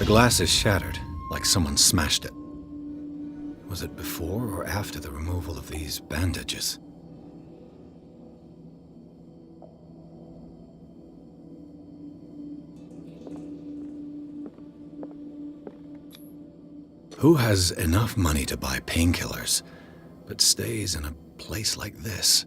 The glass is shattered, like someone smashed it. Was it before or after the removal of these bandages? Who has enough money to buy painkillers, but stays in a place like this?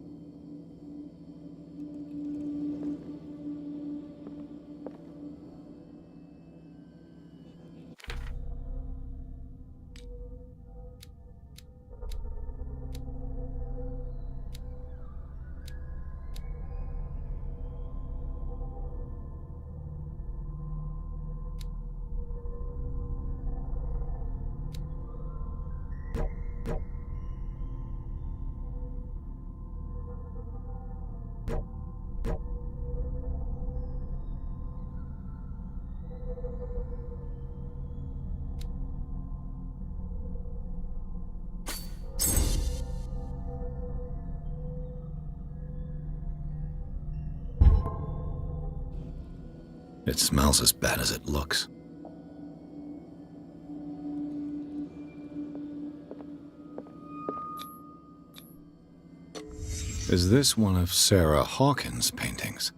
It smells as bad as it looks. Is this one of Sarah Hawkins' paintings?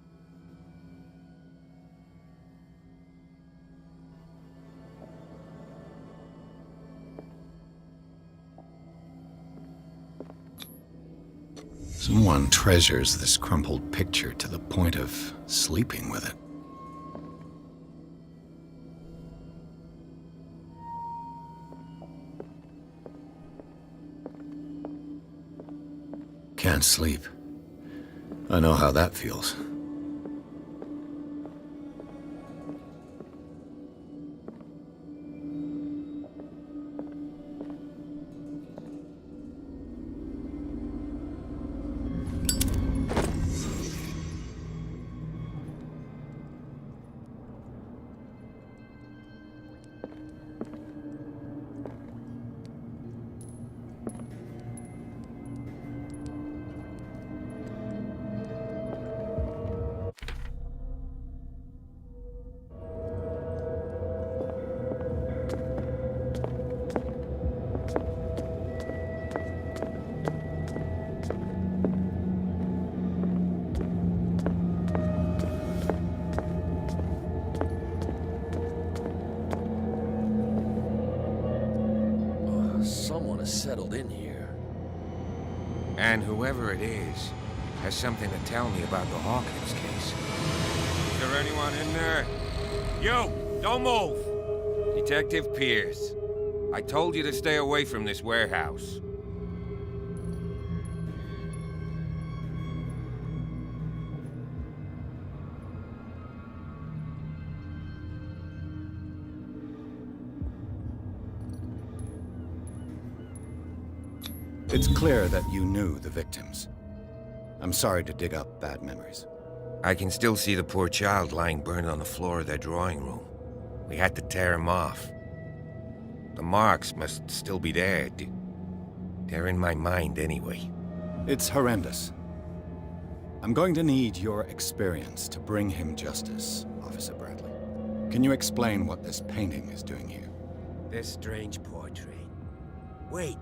Someone treasures this crumpled picture to the point of sleeping with it. Can't sleep. I know how that feels. Settled in here. And whoever it is has something to tell me about the Hawkins case. Is there anyone in there? You! Don't move! Detective Pierce. I told you to stay away from this warehouse. It's clear that you knew the victims. I'm sorry to dig up bad memories. I can still see the poor child lying burned on the floor of their drawing room. We had to tear him off. The marks must still be there. They're in my mind anyway. It's horrendous. I'm going to need your experience to bring him justice, Officer Bradley. Can you explain what this painting is doing here? This strange portrait. Wait,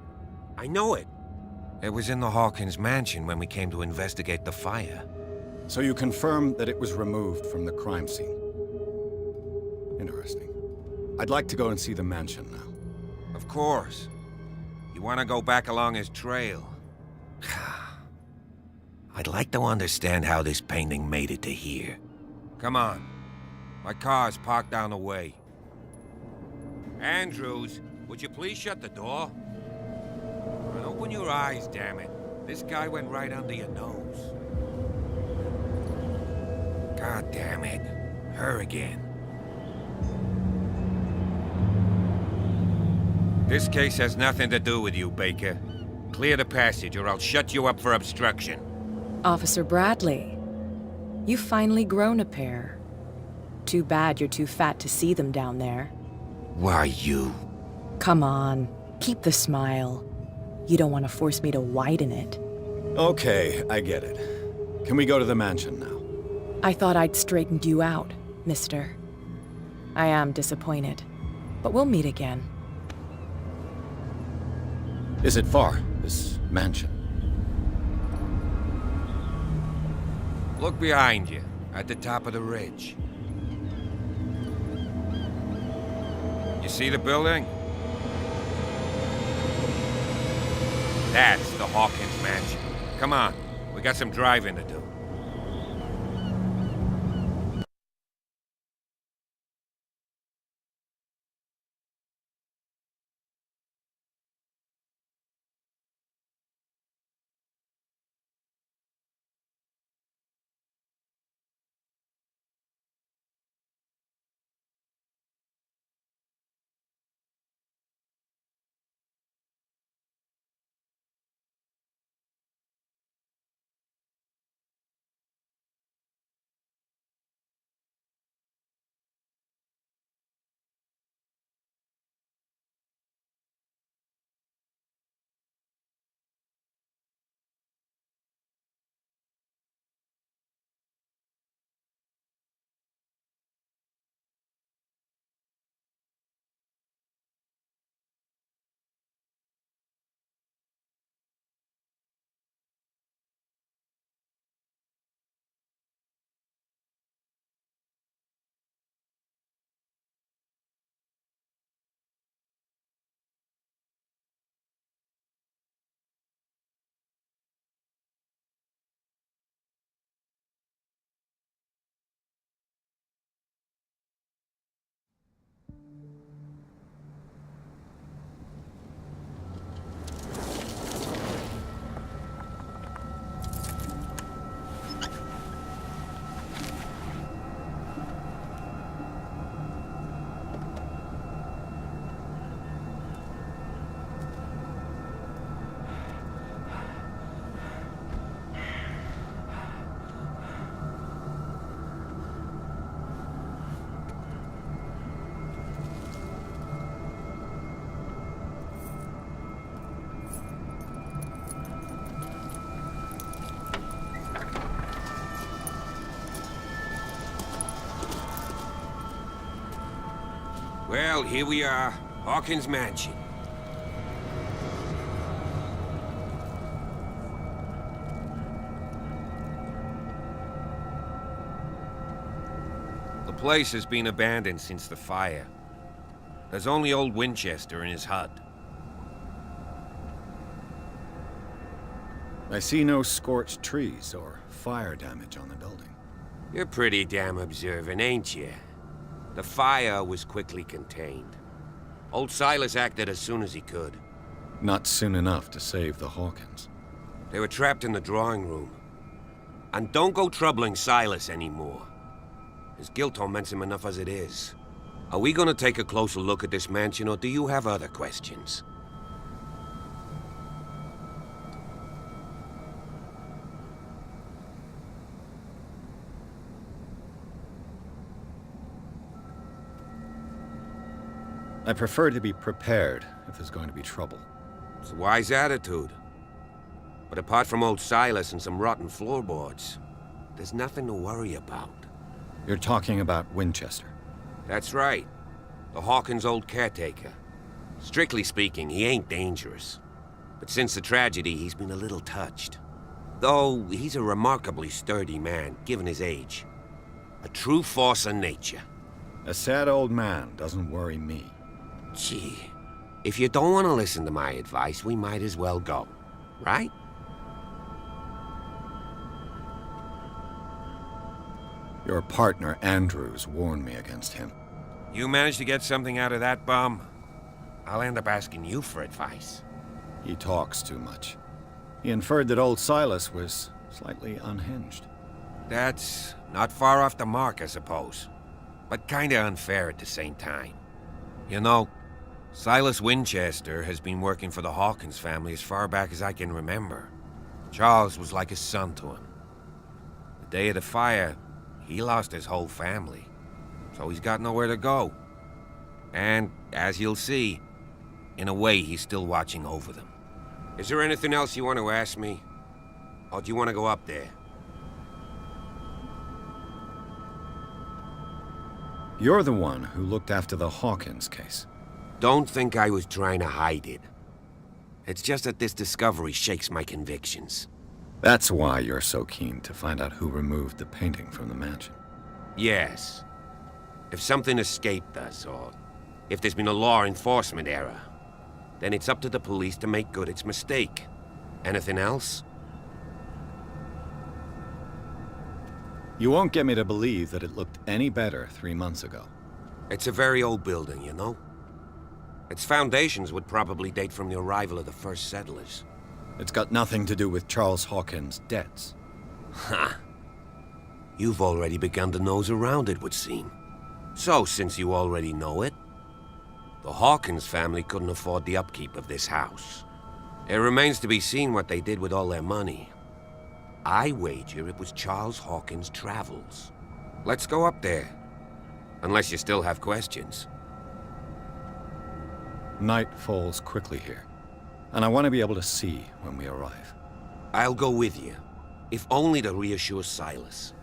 I know it. It was in the Hawkins mansion when we came to investigate the fire. So you confirm that it was removed from the crime scene? Interesting. I'd like to go and see the mansion now. Of course. You want to go back along his trail? I'd like to understand how this painting made it to here. Come on. My car's parked down the way. Andrews, would you please shut the door? And open your eyes, damn it. This guy went right under your nose. God damn it. Her again. This case has nothing to do with you, Baker. Clear the passage or I'll shut you up for obstruction. Officer Bradley, you've finally grown a pair. Too bad you're too fat to see them down there. Why, you? Come on, keep the smile. You don't want to force me to widen it. Okay, I get it. Can we go to the mansion now? I thought I'd straightened you out, mister. I am disappointed. but we'll meet again. Is it far, this mansion? Look behind you, at the top of the ridge. You see the building? That's the Hawkins mansion. Come on, we got some driving to do. Well, here we are, Hawkins Mansion. The place has been abandoned since the fire. There's only old Winchester in his hut. I see no scorched trees or fire damage on the building. You're pretty damn observant, ain't you? The fire was quickly contained. Old Silas acted as soon as he could. Not soon enough to save the Hawkins. They were trapped in the drawing room. And don't go troubling Silas anymore. His guilt torments him enough as it is. Are we gonna take a closer look at this mansion, or do you have other questions? I prefer to be prepared if there's going to be trouble. It's a wise attitude. But apart from old Silas and some rotten floorboards, there's nothing to worry about. You're talking about Winchester. That's right. The Hawkins' old caretaker. Strictly speaking, he ain't dangerous. But since the tragedy, he's been a little touched. Though, he's a remarkably sturdy man, given his age. A true force of nature. A sad old man doesn't worry me. Gee, if you don't want to listen to my advice, we might as well go, right? Your partner, Andrews, warned me against him. You managed to get something out of that bum? I'll end up asking you for advice. He talks too much. He inferred that old Silas was slightly unhinged. That's not far off the mark, I suppose. But kinda unfair at the same time. You know, Silas Winchester has been working for the Hawkins family as far back as I can remember. Charles was like a son to him. The day of the fire, he lost his whole family. So he's got nowhere to go. And, as you'll see, in a way, he's still watching over them. Is there anything else you want to ask me? Or do you want to go up there? You're the one who looked after the Hawkins case. Don't think I was trying to hide it. It's just that this discovery shakes my convictions. That's why you're so keen to find out who removed the painting from the mansion. Yes. If something escaped us, or if there's been a law enforcement error, then it's up to the police to make good its mistake. Anything else? You won't get me to believe that it looked any better 3 months ago. It's a very old building, you know? Its foundations would probably date from the arrival of the first settlers. It's got nothing to do with Charles Hawkins' debts. Ha! You've already begun to nose around, it would seem. So, since you already know it, the Hawkins family couldn't afford the upkeep of this house. It remains to be seen what they did with all their money. I wager it was Charles Hawkins' travels. Let's go up there. Unless you still have questions. Night falls quickly here, and I want to be able to see when we arrive. I'll go with you, if only to reassure Silas.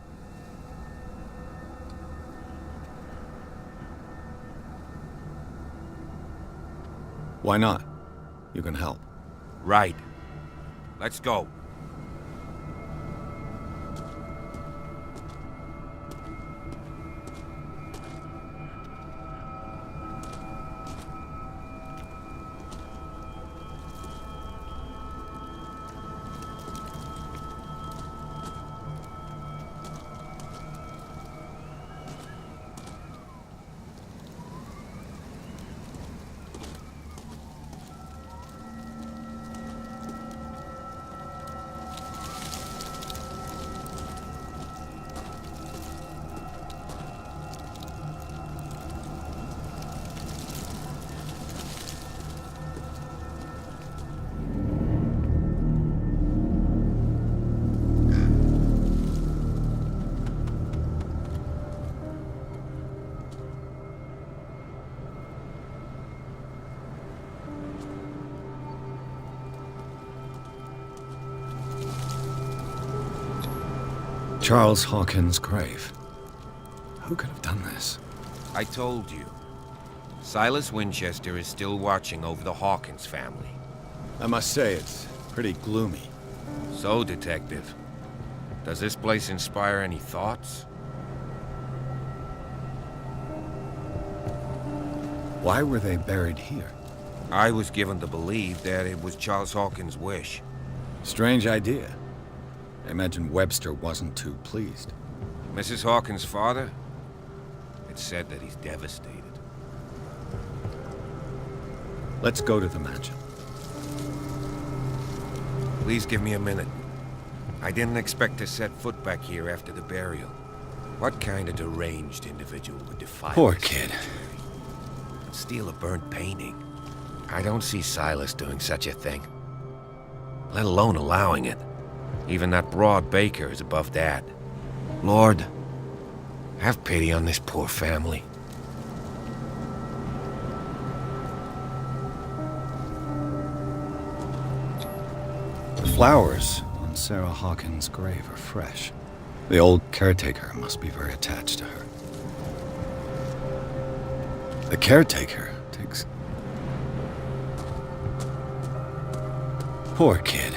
Why not? You can help. Right. Let's go. Charles Hawkins' grave. Who could have done this? I told you. Silas Winchester is still watching over the Hawkins family. I must say, it's pretty gloomy. So, Detective, does this place inspire any thoughts? Why were they buried here? I was given to believe that it was Charles Hawkins' wish. Strange idea. I imagine Webster wasn't too pleased. Mrs. Hawkins' father? It's said that he's devastated. Let's go to the mansion. Please give me a minute. I didn't expect to set foot back here after the burial. What kind of deranged individual would defile Poor this kid. cemetery? Steal a burnt painting? I don't see Silas doing such a thing. Let alone allowing it. Even that broad baker is above that. Lord, have pity on this poor family. The flowers on Sarah Hawkins' grave are fresh. The old caretaker must be very attached to her. The caretaker takes... Poor kid.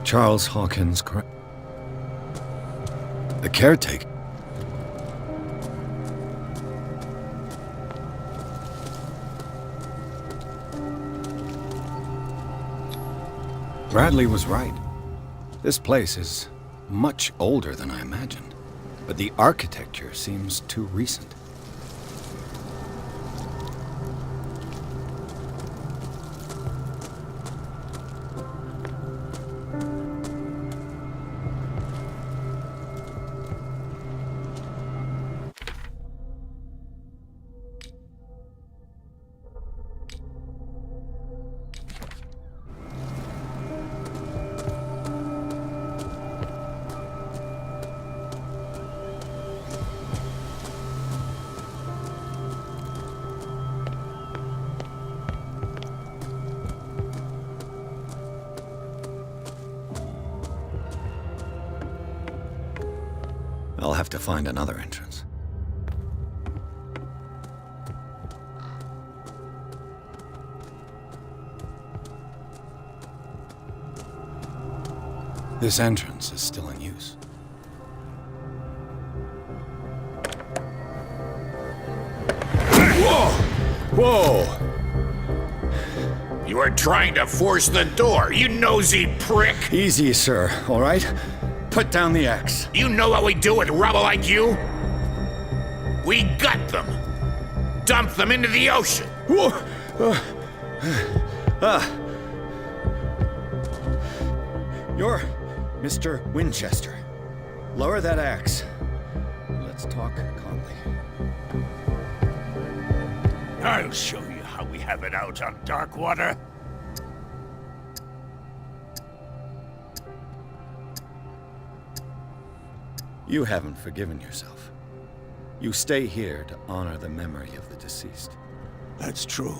Charles Hawkins' grave. The caretaker. Bradley was right. This place is much older than I imagined, but the architecture seems too recent. to find another entrance. This entrance is still in use. Whoa! Whoa! You are trying to force the door, you nosy prick! Easy, sir, all right? Put down the axe. You know what we do with rubble like you? We gut them. Dump them into the ocean. Whoa! You're Mr. Winchester. Lower that axe. Let's talk calmly. I'll show you how we have it out on Darkwater. You haven't forgiven yourself. You stay here to honor the memory of the deceased. That's true.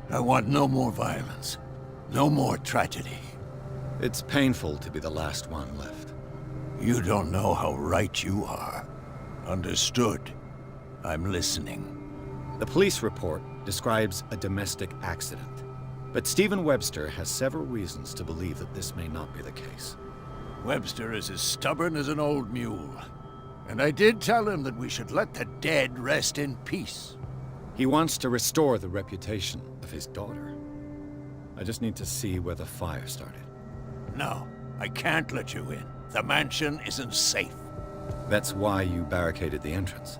I want no more violence. No more tragedy. It's painful to be the last one left. You don't know how right you are. Understood. I'm listening. The police report describes a domestic accident, but Stephen Webster has several reasons to believe that this may not be the case. Webster is as stubborn as an old mule. And I did tell him that we should let the dead rest in peace. He wants to restore the reputation of his daughter. I just need to see where the fire started. No, I can't let you in. The mansion isn't safe. That's why you barricaded the entrance.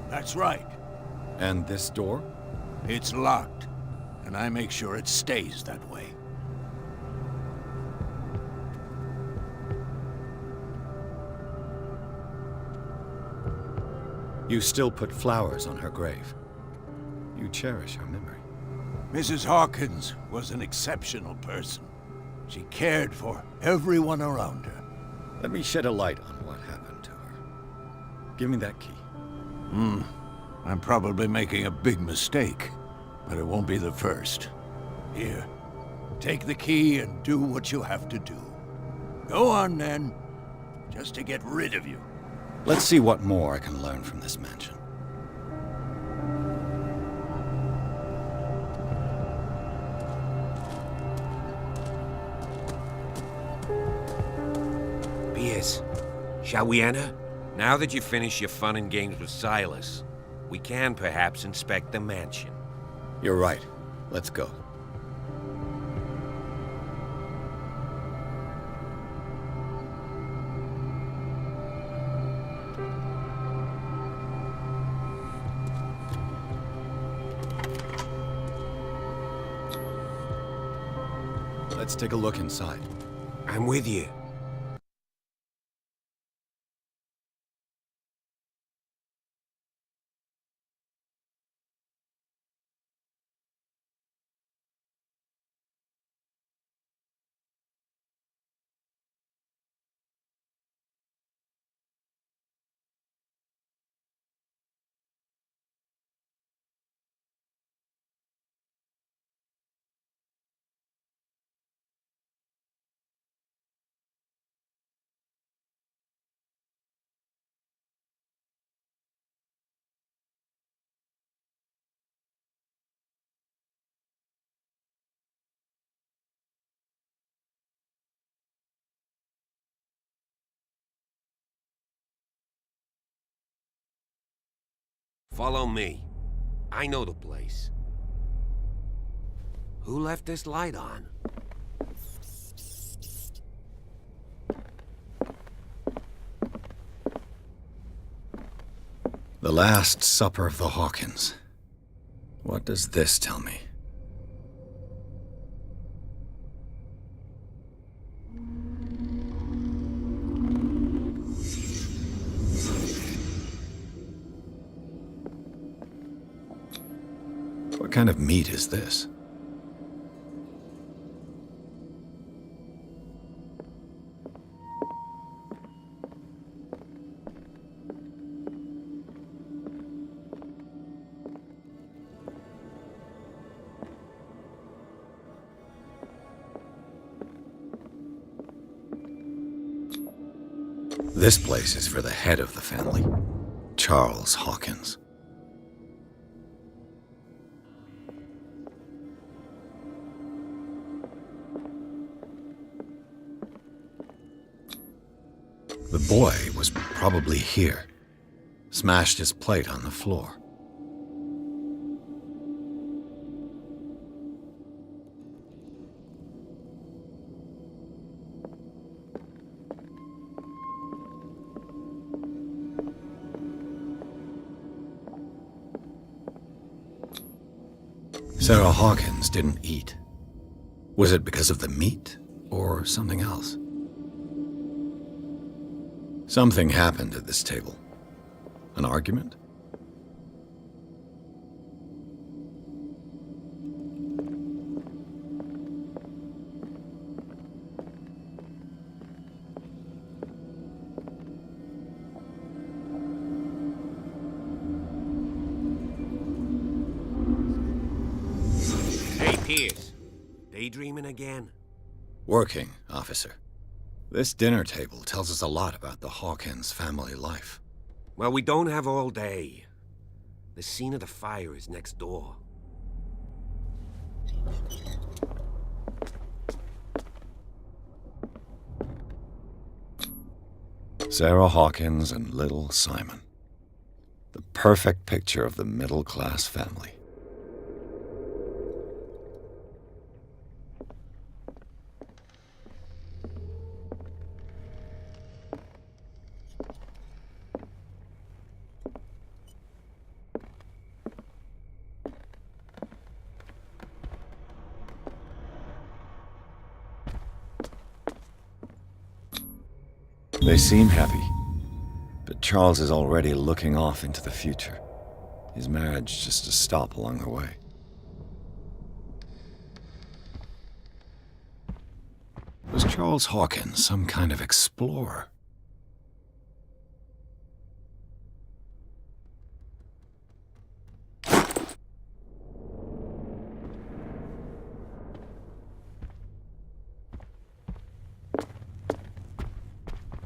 That's right. And this door? It's locked, and I make sure it stays that way. You still put flowers on her grave. You cherish her memory. Mrs. Hawkins was an exceptional person. She cared for everyone around her. Let me shed a light on what happened to her. Give me that key. I'm probably making a big mistake, but it won't be the first. Here, take the key and do what you have to do. Go on then, just to get rid of you. Let's see what more I can learn from this mansion. Pierce, shall we enter? Now that you've finished your fun and games with Silas, we can perhaps inspect the mansion. You're right. Let's go. Let's take a look inside. I'm with you. Follow me. I know the place. Who left this light on? The Last Supper of the Hawkins. What does this tell me? What kind of meat is this? This place is for the head of the family, Charles Hawkins. The boy was probably here. Smashed his plate on the floor. Sarah Hawkins didn't eat. Was it because of the meat or something else? Something happened at this table. An argument? Hey, Pierce. Daydreaming again? Working, officer. This dinner table tells us a lot about the Hawkins family life. Well, we don't have all day. The scene of the fire is next door. Sarah Hawkins and little Simon. The perfect picture of the middle-class family. They seem happy, but Charles is already looking off into the future. His marriage just a stop along the way. Was Charles Hawkins some kind of explorer?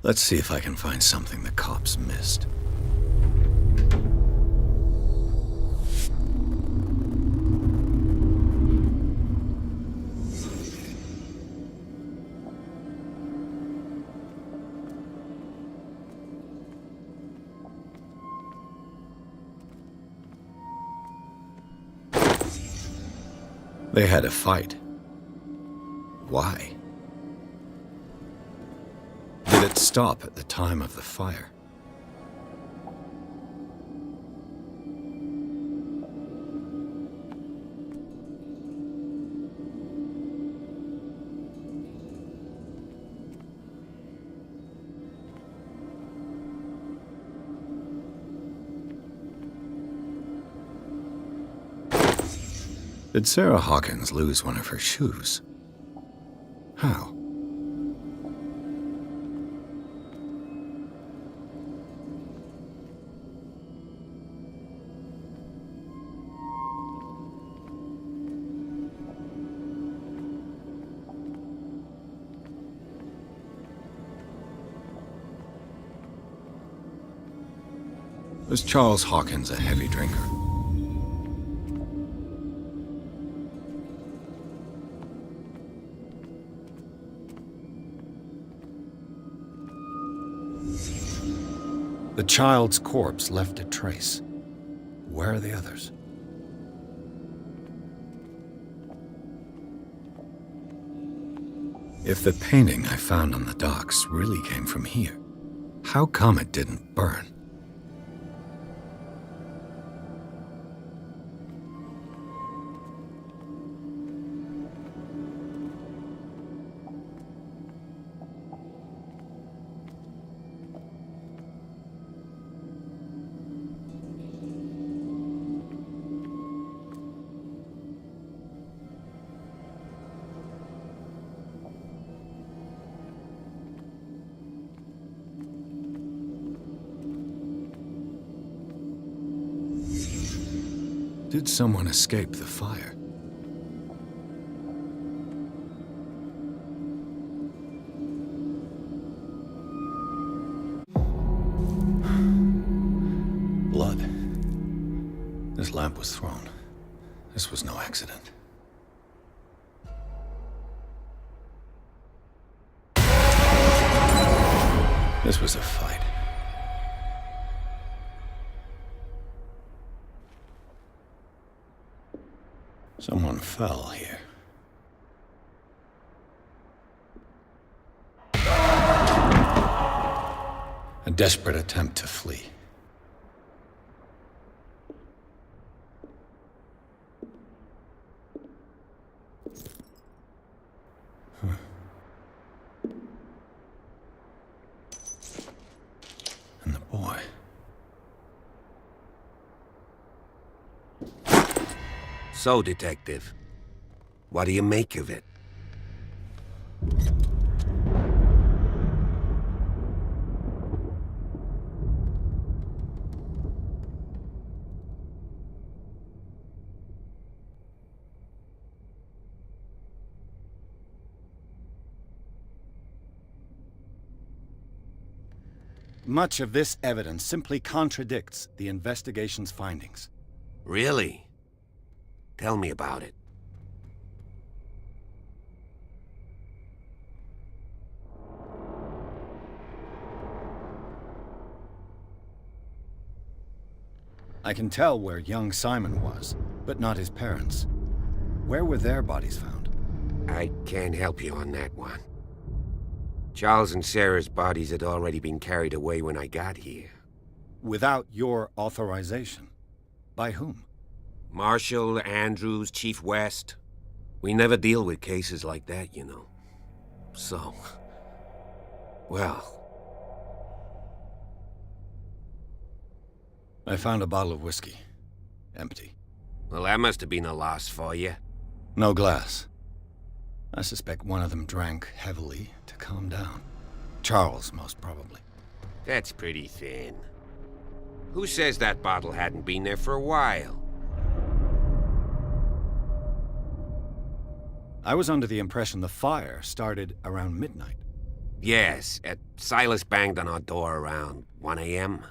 Let's see if I can find something the cops missed. They had a fight. Why? Did it stop at the time of the fire? Did Sarah Hawkins lose one of her shoes? How? Was Charles Hawkins a heavy drinker? The child's corpse left a trace. Where are the others? If the painting I found on the docks really came from here, how come it didn't burn? Did someone escape the fire? blood. This lamp was thrown. This was no accident. This was a fight. Someone fell here. A desperate attempt to flee. And the boy. So, Detective, what do you make of it? Much of this evidence simply contradicts the investigation's findings. Really? Tell me about it. I can tell where young Simon was, but not his parents. Where were their bodies found? I can't help you on that one. Charles and Sarah's bodies had already been carried away when I got here. Without your authorization? By whom? Marshall, Andrews, Chief West. We never deal with cases like that, you know. So... well... I found a bottle of whiskey. Empty. Well, that must have been a loss for you. No glass. I suspect one of them drank heavily to calm down. Charles, most probably. That's pretty thin. Who says that bottle hadn't been there for a while? I was under the impression the fire started around midnight. Yes, Silas banged on our door around 1 a.m.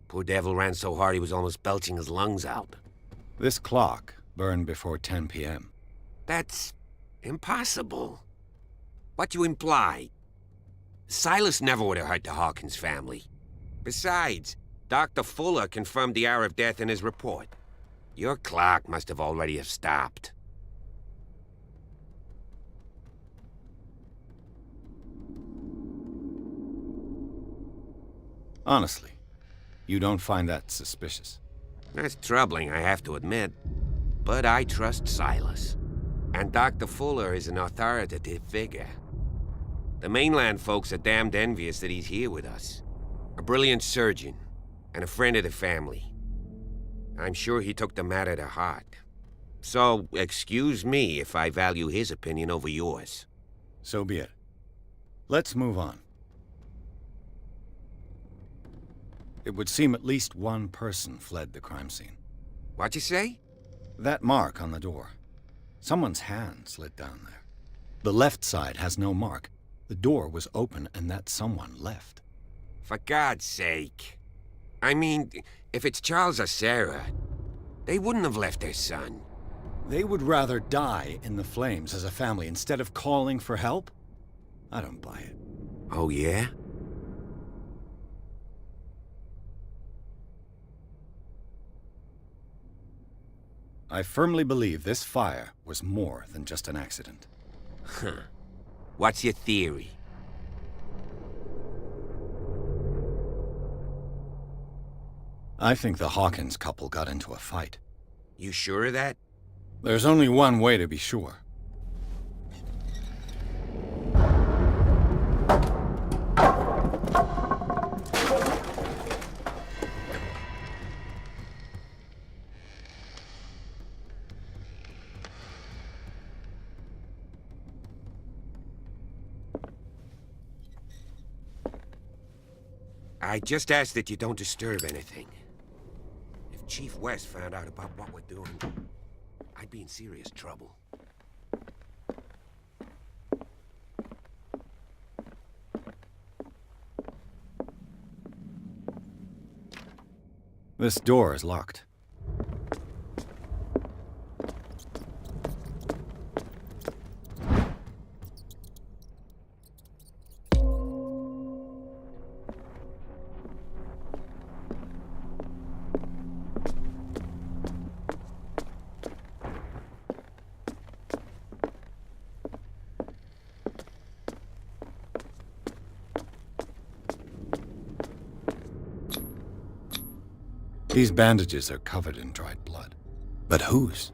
Poor devil ran so hard he was almost belching his lungs out. This clock burned before 10 p.m. That's impossible. What you imply? Silas never would have hurt the Hawkins family. Besides, Dr. Fuller confirmed the hour of death in his report. Your clock must have already have stopped. Honestly, you don't find that suspicious? That's troubling, I have to admit. But I trust Silas. And Dr. Fuller is an authoritative figure. The mainland folks are damned envious that he's here with us. A brilliant surgeon, and a friend of the family. I'm sure he took the matter to heart. So, excuse me if I value his opinion over yours. So be it. Let's move on. It would seem at least one person fled the crime scene. What'd you say? That mark on the door. Someone's hand slid down there. The left side has no mark. The door was open and that someone left. For God's sake. I mean, if it's Charles or Sarah, they wouldn't have left their son. They would rather die in the flames as a family instead of calling for help? I don't buy it. Oh, yeah? I firmly believe this fire was more than just an accident. Huh. What's your theory? I think the Hawkins couple got into a fight. You sure of that? There's only one way to be sure. I just ask that you don't disturb anything. If Chief West found out about what we're doing, I'd be in serious trouble. This door is locked. These bandages are covered in dried blood. But whose?